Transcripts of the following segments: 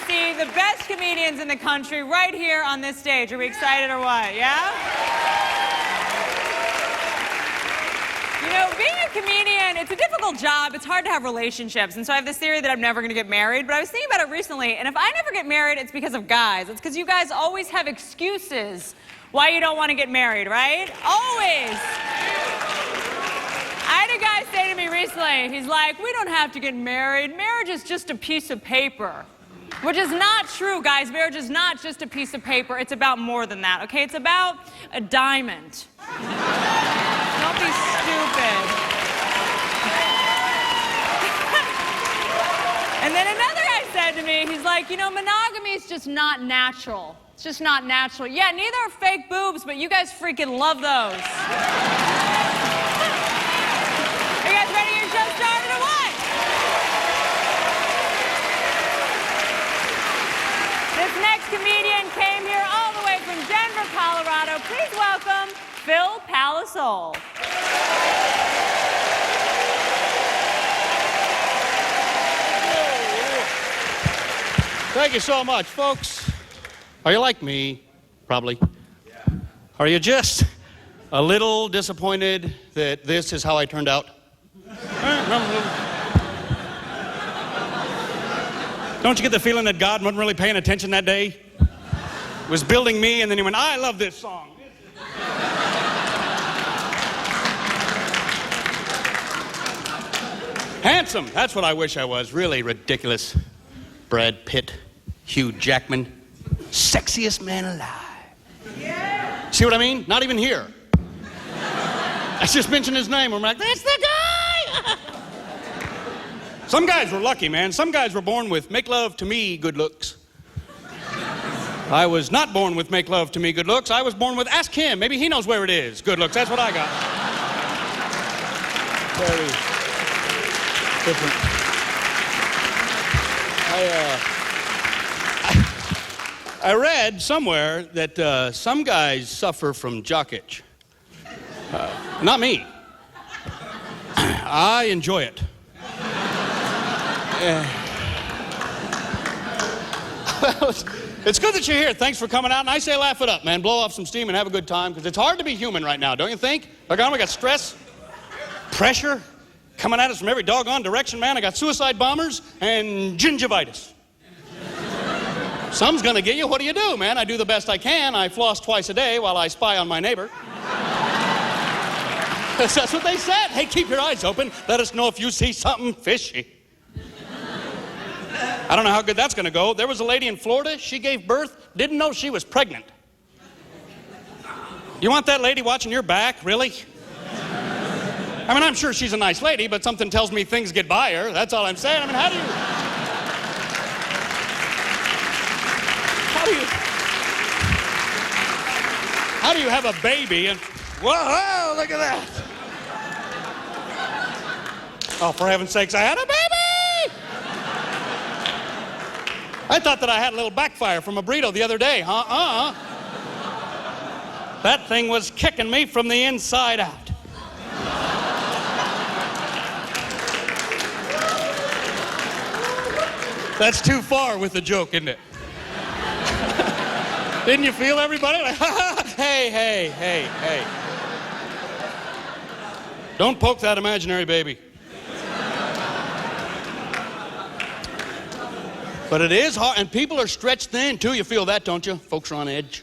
see the best comedians in the country right here on this stage. Are we excited or what? Yeah? You know, being a comedian, it's a difficult job. It's hard to have relationships. And so I have this theory that I'm never going to get married. But I was thinking about it recently, and if I never get married, it's because of guys. It's because you guys always have excuses why you don't want to get married, right? Always. I had a guy say to me recently, he's like, we don't have to get married. Marriage is just a piece of paper. Which is not true, guys. Marriage is not just a piece of paper. It's about more than that, okay? It's about a diamond. Don't be stupid. And then another guy said to me, he's like, you know, monogamy is just not natural. It's just not natural. Yeah, neither are fake boobs, but you guys freaking love those. Are you guys ready to get your show started or what? This next comedian came here all the way from Denver, Colorado. Please welcome Palisoul. Thank you so much, folks. Are you like me? Probably. Yeah. Are you just a little disappointed that this is how I turned out? Don't you get the feeling that God wasn't really paying attention that day? He was building me, and then he went, I love this song. Handsome, that's what I wish I was. Really ridiculous. Brad Pitt, Hugh Jackman, sexiest man alive. Yeah. See what I mean? Not even here. I just mentioned his name. I'm like, that's the guy! Some guys were lucky, man. Some guys were born with make love to me good looks. I was not born with make love to me good looks. I was born with ask him. Maybe he knows where it is. Good looks. That's what I got. Very different. I read somewhere that some guys suffer from jock itch. Not me. I enjoy it. It's good that you're here. Thanks for coming out. And I say laugh it up, man. Blow off some steam and have a good time, because it's hard to be human right now, don't you think? Look, we got stress, pressure coming at us from every doggone direction, man. I got suicide bombers and gingivitis. Some's gonna get you. What do you do, man? I do the best I can. I floss twice a day while I spy on my neighbor. That's what they said. Hey, keep your eyes open. Let us know if you see something fishy. I don't know how good that's gonna go. There was a lady in Florida. She gave birth, didn't know she was pregnant. You want that lady watching your back, really? I mean, I'm sure she's a nice lady, but something tells me things get by her. That's all I'm saying. I mean, how do you have a baby and, whoa, look at that. Oh, for heaven's sakes, I had a baby! I thought that I had a little backfire from a burrito the other day. That thing was kicking me from the inside out. That's too far with the joke, isn't it? Didn't you feel everybody? Like, hey. Don't poke that imaginary baby. But it is hard, and people are stretched thin, too. You feel that, don't you? Folks are on edge.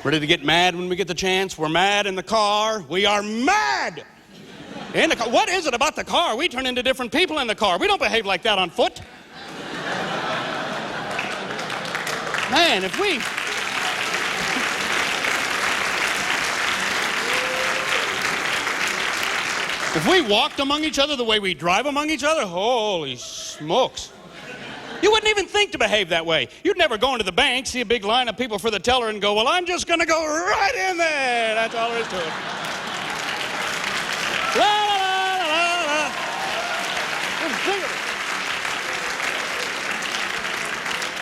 Ready to get mad when we get the chance. We're mad in the car. We are mad in the car. What is it about the car? We turn into different people in the car. We don't behave like that on foot. Man, if we walked among each other the way we drive among each other, holy smokes. You wouldn't even think to behave that way. You'd never go into the bank, see a big line of people for the teller and go, well, I'm just going to go right in there. That's all there is to it. La, la, la, la, la.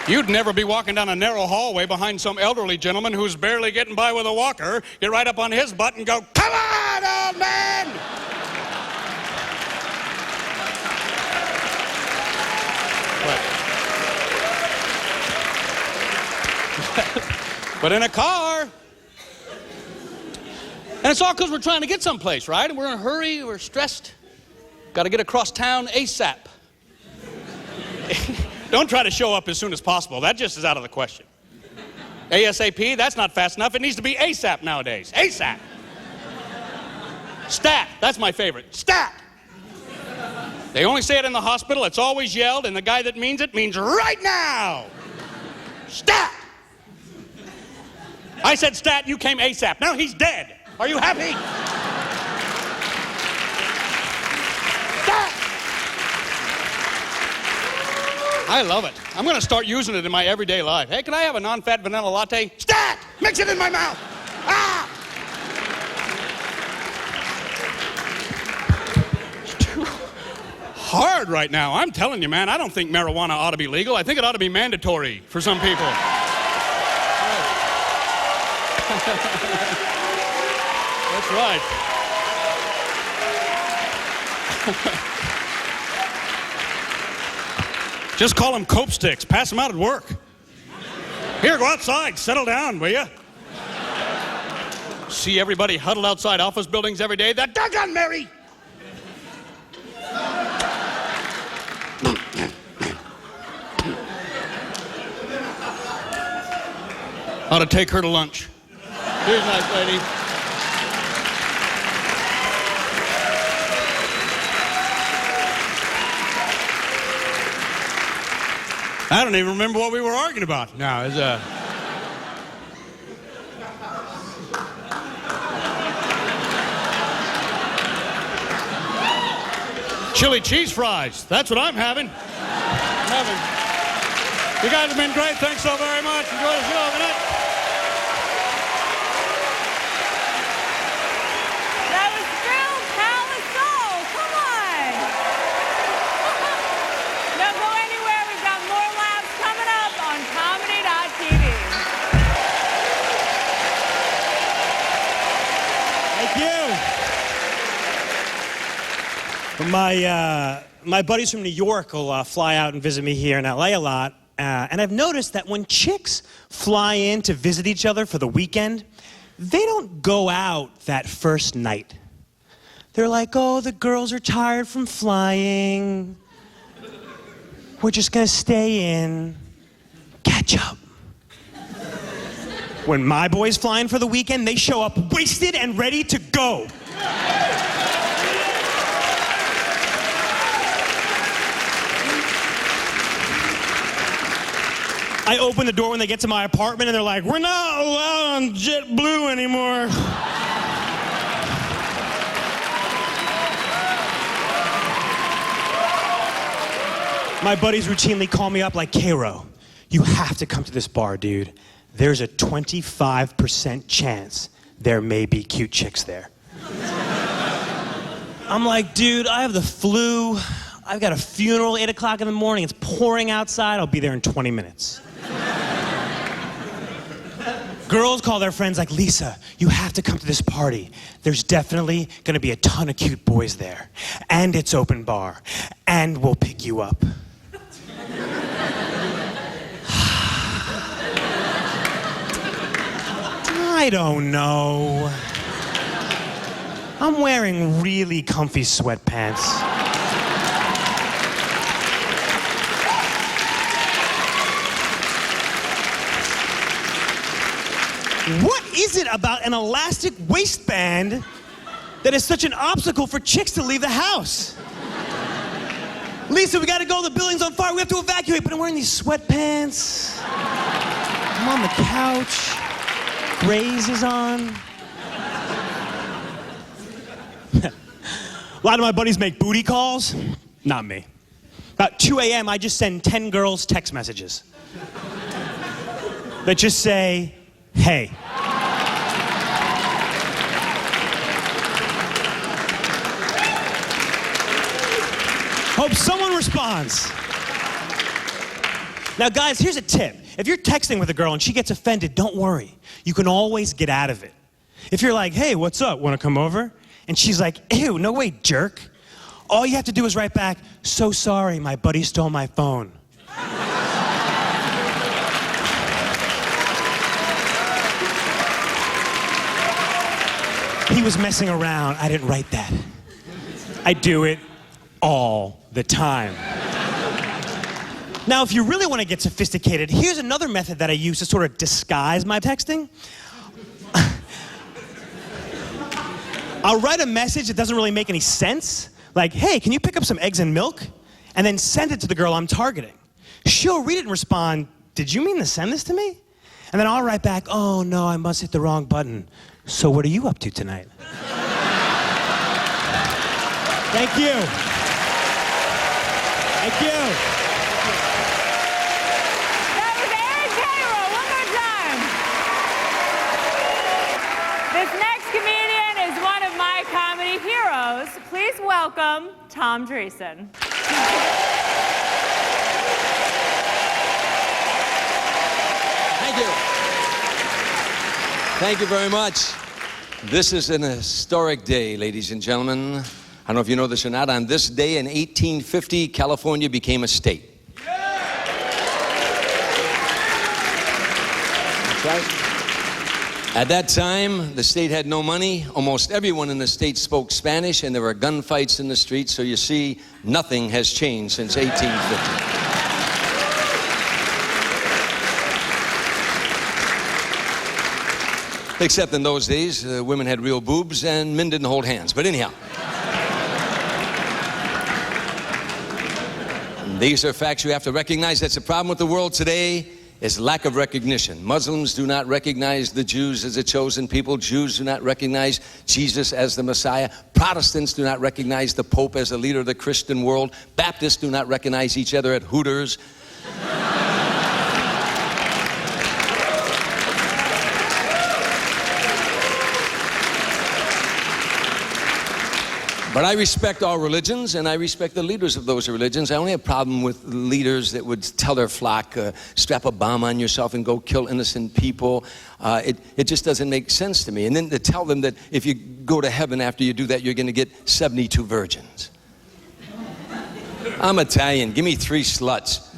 You'd never be walking down a narrow hallway behind some elderly gentleman who's barely getting by with a walker, get right up on his butt and go, come on, old man! What? But in a car. And it's all because we're trying to get someplace, right? And we're in a hurry, we're stressed. Got to get across town ASAP. Don't try to show up as soon as possible. That just is out of the question. ASAP, that's not fast enough. It needs to be ASAP nowadays. ASAP. Stat, that's my favorite. Stat. They only say it in the hospital. It's always yelled, and the guy that means it means right now. Stat. I said stat, you came ASAP. Now he's dead. Are you happy? Stat. I love it. I'm going to start using it in my everyday life. Hey, can I have a non-fat vanilla latte? Stat! Mix it in my mouth. Ah! It's too hard right now. I'm telling you, man, I don't think marijuana ought to be legal. I think it ought to be mandatory for some people. That's right. Just call them cope sticks. Pass them out at work. Here, go outside. Settle down, will you? See everybody huddled outside office buildings every day? That doggone Mary! Ought to take her to lunch. Here's a nice lady. I don't even remember what we were arguing about. No, it's chili cheese fries. That's what I'm having. You guys have been great. Thanks so very much. Enjoy the show. Good night. That was Phil Palisoul. Come on. Don't go anywhere. We've got more laughs coming up on comedy.tv. Thank you. My buddies from New York will fly out and visit me here in LA a lot. And I've noticed that when chicks fly in to visit each other for the weekend, they don't go out that first night. They're like, oh, the girls are tired from flying. We're just gonna stay in, catch up. When my boys fly in for the weekend, they show up wasted and ready to go. I open the door when they get to my apartment and they're like, we're not allowed on JetBlue anymore. My buddies routinely call me up like, Karo, you have to come to this bar, dude. There's a 25% chance there may be cute chicks there. I'm like, dude, I have the flu. I've got a funeral 8 o'clock in the morning. It's pouring outside. I'll be there in 20 minutes. Girls call their friends like, Lisa, you have to come to this party. There's definitely gonna be a ton of cute boys there. And it's open bar. And we'll pick you up. I don't know. I'm wearing really comfy sweatpants. What is it about an elastic waistband that is such an obstacle for chicks to leave the house? Lisa, we gotta go, the building's on fire, we have to evacuate, but I'm wearing these sweatpants. I'm on the couch, Graze is on. A lot of my buddies make booty calls, not me. About 2 a.m., I just send 10 girls text messages that just say, hey. Hope someone responds. Now, guys, here's a tip. If you're texting with a girl and she gets offended, don't worry. You can always get out of it. If you're like, hey, what's up? Want to come over? And she's like, ew, no way, jerk. All you have to do is write back, so sorry, my buddy stole my phone. he was messing around. I didn't write that. I do it all the time. Now, if you really want to get sophisticated, here's another method that I use to sort of disguise my texting. I'll write a message that doesn't really make any sense, like, hey, can you pick up some eggs and milk? And then send it to the girl I'm targeting. She'll read it and respond, did you mean to send this to me? And then I'll write back, oh no, I must hit the wrong button. So what are you up to tonight? Thank you. Thank you. That was Aaron Karo. One more time. This next comedian is one of my comedy heroes. Please welcome Tom Dreesen. Thank you. Thank you very much. This is an historic day, ladies and gentlemen. I don't know if you know this or not. On this day in 1850, California became a state. That's right. At that time, the state had no money. Almost everyone in the state spoke Spanish, and there were gunfights in the streets. So you see, nothing has changed since 1850. Except in those days, women had real boobs and men didn't hold hands. But anyhow. These are facts you have to recognize. That's the problem with the world today, is lack of recognition. Muslims do not recognize the Jews as a chosen people. Jews do not recognize Jesus as the Messiah. Protestants do not recognize the Pope as the leader of the Christian world. Baptists do not recognize each other at Hooters. But I respect all religions, and I respect the leaders of those religions. I only have a problem with leaders that would tell their flock, strap a bomb on yourself and go kill innocent people. It just doesn't make sense to me. And then to tell them that if you go to heaven after you do that, you're going to get 72 virgins. I'm Italian. Give me 3 sluts.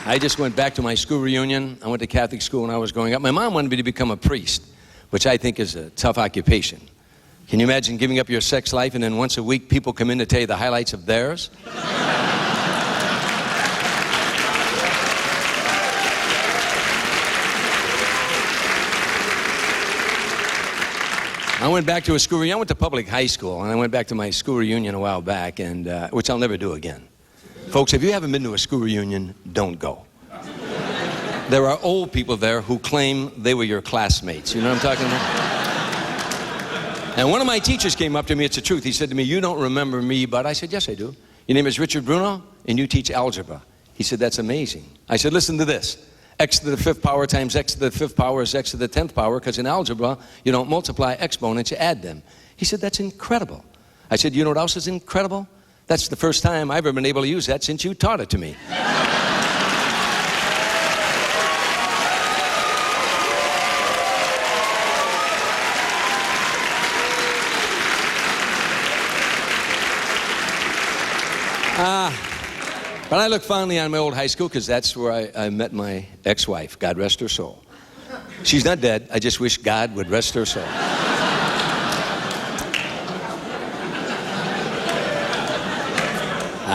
I just went back to my school reunion. I went to Catholic school when I was growing up. My mom wanted me to become a priest, which I think is a tough occupation. Can you imagine giving up your sex life and then once a week people come in to tell you the highlights of theirs? I went back to a school reunion. I went to public high school, and I went back to my school reunion a while back, and which I'll never do again. Folks, if you haven't been to a school reunion, don't go. There are old people there who claim they were your classmates. You know what I'm talking about? And one of my teachers came up to me, it's the truth. He said to me, you don't remember me, but I said, yes, I do. Your name is Richard Bruno, and you teach algebra. He said, that's amazing. I said, listen to this. X to the 5th power times X to the 5th power is X to the 10th power, because in algebra, you don't multiply exponents, you add them. He said, that's incredible. I said, you know what else is incredible? That's the first time I've ever been able to use that since you taught it to me. But I look fondly on my old high school because that's where I met my ex-wife, God rest her soul. She's not dead. I just wish God would rest her soul.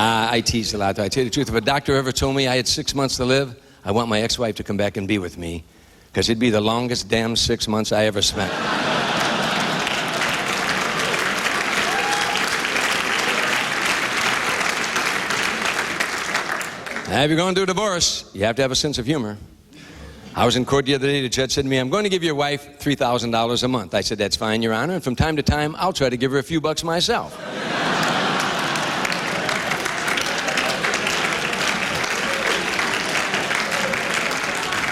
I tease a lot. I tell you the truth, if a doctor ever told me I had 6 months to live, I want my ex-wife to come back and be with me, because it'd be the longest damn 6 months I ever spent. Now, if you're going through a divorce, you have to have a sense of humor. I was in court the other day. The judge said to me, I'm going to give your wife $3,000 a month. I said, that's fine, Your Honor, and from time to time, I'll try to give her a few bucks myself.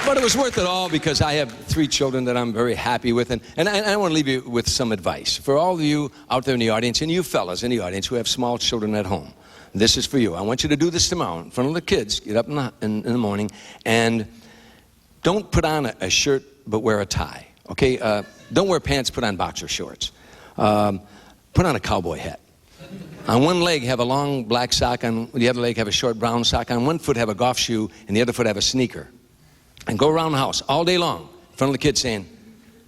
But it was worth it all because I have 3 children that I'm very happy with. And I want to leave you with some advice. For all of you out there in the audience, and you fellas in the audience who have small children at home, this is for you. I want you to do this tomorrow in front of the kids. Get up in the morning and don't put on a shirt but wear a tie. Okay? Don't wear pants, put on boxer shorts. Put on a cowboy hat. On one leg have a long black sock, on the other leg have a short brown sock, on one foot have a golf shoe, and the other foot have a sneaker. And go around the house all day long in front of the kids saying,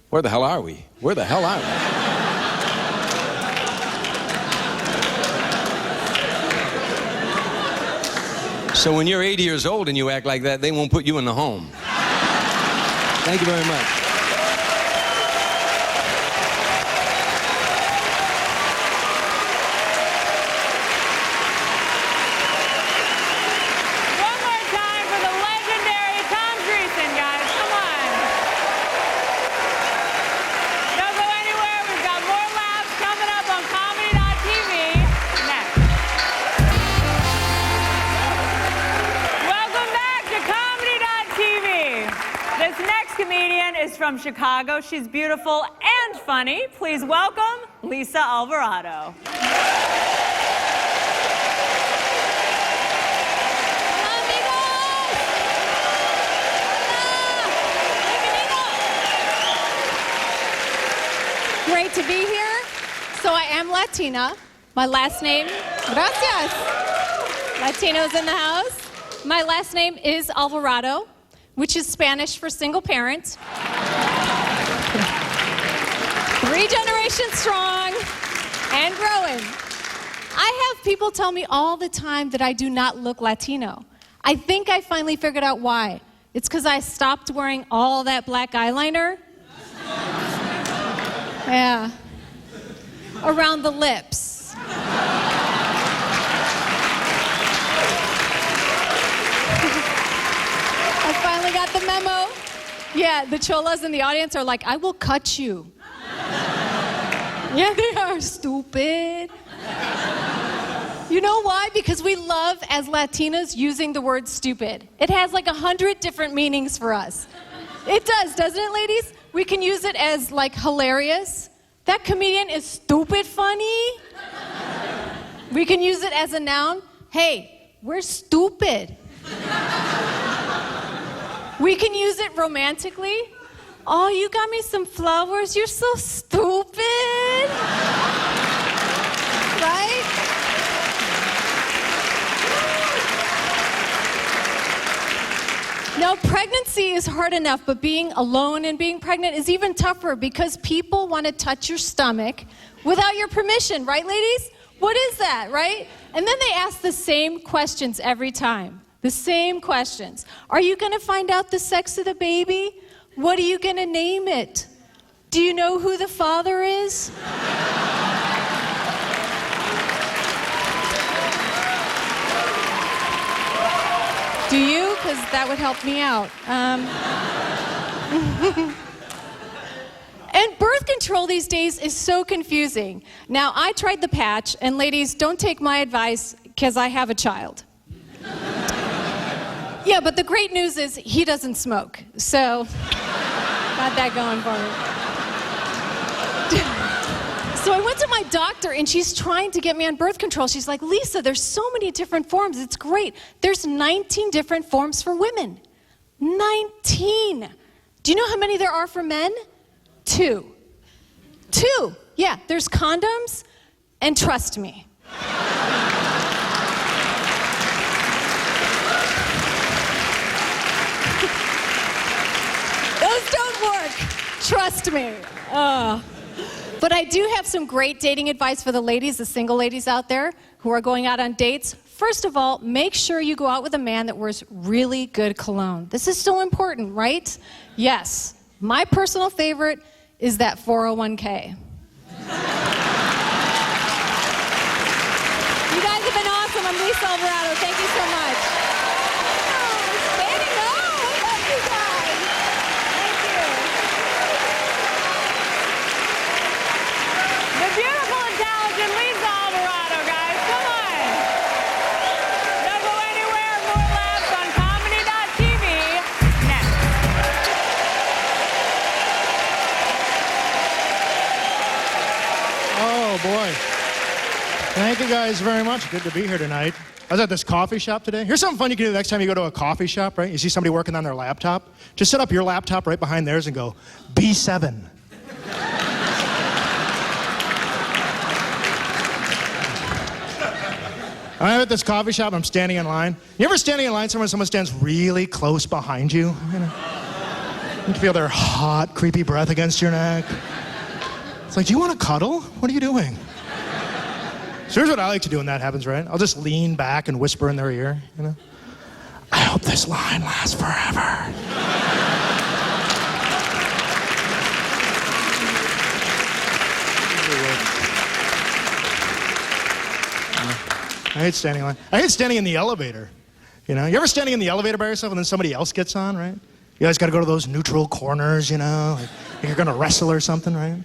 where the hell are we? Where the hell are we? So when you're 80 years old and you act like that, they won't put you in the home. Thank you very much. One more time for the legendary Tom Dreesen, guys. Come on. Don't go anywhere. We've got more laughs coming up on Comedy.tv next. Welcome back to Comedy.tv. This next comedian is from Chicago. She's beautiful and funny. Please welcome Lisa Alvarado. Great to be here. So I am Latina. My last name, gracias. Latinos in the house. My last name is Alvarado, which is Spanish for single parent. 3 generations strong and growing. I have people tell me all the time that I do not look Latino. I think I finally figured out why. It's because I stopped wearing all that black eyeliner. Yeah. Around the lips. I finally got the memo. Yeah, the cholas in the audience are like, I will cut you. Yeah, they are stupid. You know why? Because we love, as Latinas, using the word stupid. It has like 100 different meanings for us. It does, doesn't it, ladies? We can use it as like hilarious. That comedian is stupid funny. We can use it as a noun. Hey, we're stupid. We can use it romantically. Oh, you got me some flowers. You're so stupid. Right? No, pregnancy is hard enough, but being alone and being pregnant is even tougher because people want to touch your stomach without your permission, right, ladies? What is that, right? And then they ask the same questions every time. The same questions. Are you going to find out the sex of the baby? What are you going to name it? Do you know who the father is? Do you? Because that would help me out. And birth control these days is so confusing. Now, I tried the patch, and ladies, don't take my advice because I have a child. Yeah, but the great news is he doesn't smoke. So, got that going for me. So I went to my doctor, and she's trying to get me on birth control. She's like, Lisa, there's so many different forms. It's great. There's 19 different forms for women. 19. Do you know how many there are for men? 2. 2. Yeah, there's condoms, and trust me. Those don't work. Trust me. But I do have some great dating advice for the ladies, the single ladies out there who are going out on dates. First of all, make sure you go out with a man that wears really good cologne. This is so important, right? Yes. My personal favorite is that 401k. You guys have been awesome. I'm Lisa Alvarado. Thank you so much. Standing up. I love you guys. Thank you. The beautiful and talented Lisa Alvarado, guys. Come on. Don't go anywhere. More laughs on Comedy.tv next. Oh, boy. Thank you guys very much. Good to be here tonight. I was at this coffee shop today. Here's something fun you can do the next time you go to a coffee shop, right? You see somebody working on their laptop. Just set up your laptop right behind theirs and go, B7. I'm at this coffee shop, I'm standing in line. You ever standing in line somewhere someone stands really close behind you? You know? You can feel their hot, creepy breath against your neck. It's like, do you want to cuddle? What are you doing? So here's what I like to do when that happens, right? I'll just lean back and whisper in their ear, you know? I hope this line lasts forever. I hate standing in line. I hate standing in the elevator. You know, you ever standing in the elevator by yourself and then somebody else gets on, right? You always got to go to those neutral corners, you know, like you're going to wrestle or something, right?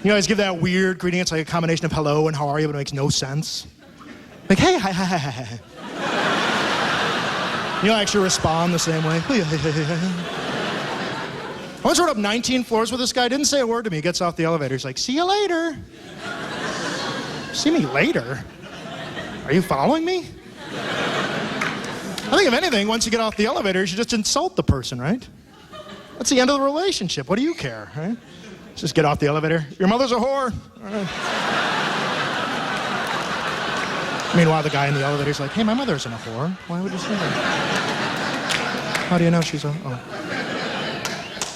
You always give that weird greeting. It's like a combination of hello and how are you, but it makes no sense. Like, hey, hi, hi, hi, hi. You don't actually respond the same way. I once rode up 19 floors with this guy. Didn't say a word to me. He gets off the elevator. He's like, see you later. See me later? Are you following me? I think if anything, once you get off the elevator, you should just insult the person, right? That's the end of the relationship. What do you care, right? Just get off the elevator. Your mother's a whore. Meanwhile, the guy in the elevator's like, hey, my mother isn't a whore. Why would you say that? How do you know she's a... Oh.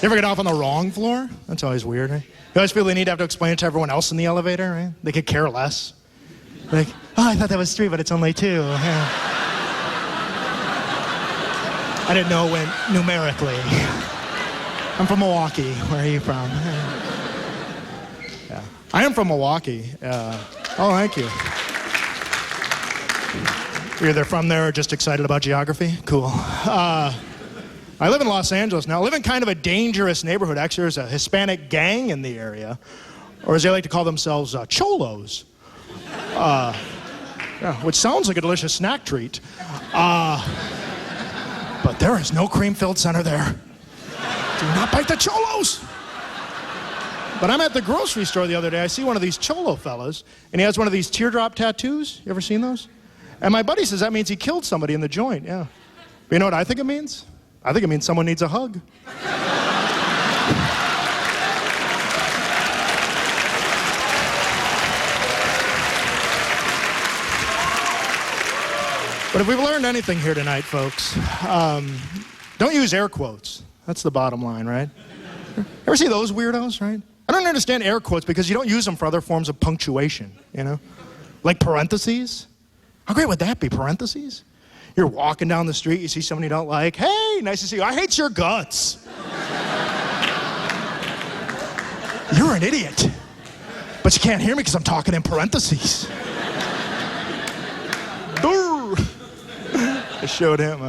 You ever get off on the wrong floor? That's always weird, right? You always feel they need to have to explain it to everyone else in the elevator, right? They could care less. Like, oh, I thought that was 3, but it's only 2. Yeah. I didn't know it went numerically. I'm from Milwaukee. Where are you from? Yeah. I am from Milwaukee. Oh, thank you. You're either from there or just excited about geography? Cool. I live in Los Angeles now. I live in kind of a dangerous neighborhood. Actually, there's a Hispanic gang in the area, or as they like to call themselves, cholos. Yeah, which sounds like a delicious snack treat. But there is no cream-filled center there. Do not bite the cholos. But I'm at the grocery store the other day. I see one of these cholo fellas, and he has one of these teardrop tattoos. You ever seen those? And my buddy says that means he killed somebody in the joint, yeah. But you know what I think it means? I think it means someone needs a hug. But if we've learned anything here tonight, folks, don't use air quotes. That's the bottom line, right? Ever see those weirdos, right? I don't understand air quotes because you don't use them for other forms of punctuation, you know? Like parentheses. How great would that be, parentheses? You're walking down the street, you see someone you don't like. Hey, nice to see you. I hate your guts. You're an idiot. But you can't hear me because I'm talking in parentheses. I showed him.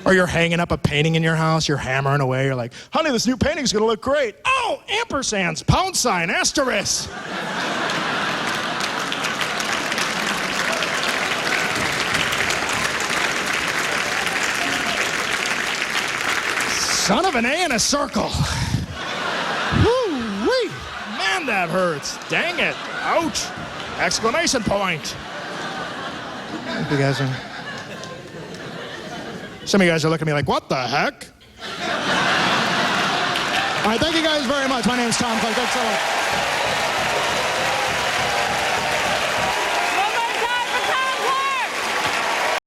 Or you're hanging up a painting in your house, you're hammering away, you're like, honey, this new painting's gonna look great. Oh, ampersands, pound sign, asterisk. Son of an A in a circle. Woo-wee. Man, that hurts. Dang it. Ouch. Exclamation point. You guys are... Some of you guys are looking at me like, what the heck? All right, thank you guys very much. My name's Tom Clark. Thanks so much.